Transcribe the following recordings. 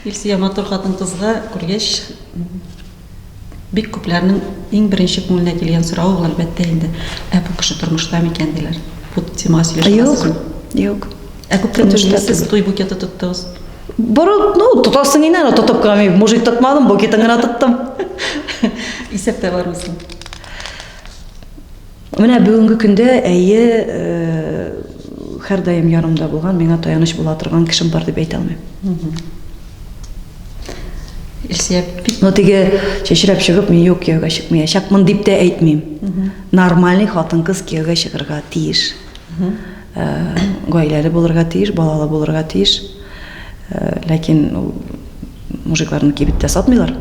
Илсия матур хатын кызга күргәч, бик күпләрнең иң беренче күңеленә килгән сорау ул әлбәттә инде, бу кеше тормышта микән диләр. Бу темага сөйләшәсезме? Юк. Күптән сез туй букеты тоттыгыз. Тотасың инде, тотып калмый, мужик тотмадым, букетін гына тоттым. Исәптә бармы соң? Менә бүгенге көндә һәрдаим ярымда булган, миңа таяныч була торган кешем бар дип әйтә алмыйм. Илсия Теге чәчрәп чыгып, мин юк кияүгә чыкмаячакмын дип тә әйтмим. Нормальный хатын-кыз кияүгә чыгарга тиеш. Гаиләле булырга тиеш, балалы булырга тиеш. Ләкин мужикларны кибеттә сатмыйлар.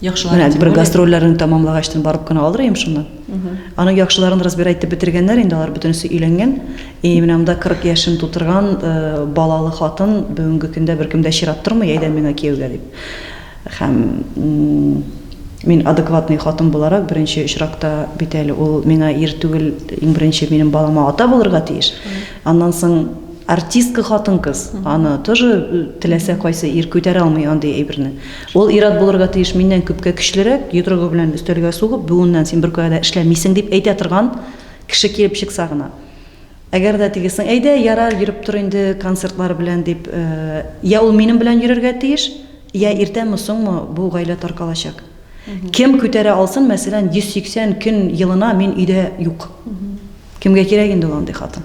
Менә бер гастрольләрен тамамлагачтан барып кына алыр идем шуннан. Аның яхшыларын разбирать итеп бетергәннәр, инде алар бөтенесе өйләнгән. Менә монда 40 яшын тутырган балалы хатын бүгенге көндә беркемдә чират тормый, әйдә миңа кияүгә дип. Һәм мин адекватный хатын буларак беренче очракта бит әле ул миңа ир түгел, иң беренче минем балама ата булырга тиеш. Аннан соң артистка хатын-кыз, аны тоже теләсә кайсы ир күтәрә алмый андый әйберне. Ул ират булырга тиеш миннән күпкә көчлерәк, йодрыгы белән өстәлгә сугып, бүгеннән син бер кая эшләмисең дип әйтә торган кеше килеп чыкса гына. Әгәр дә тигесең, әйдә ярар йөреп тор инде концертлар белән дип, я ул минем белән йөрергә тиеш, я иртәме соңмы бу гаилә таркалачак. Кем күтәрә алсын, мәсәлән, 180 көн елына мин өйдә юк. Кемгә кирәк инде ул андый хатын?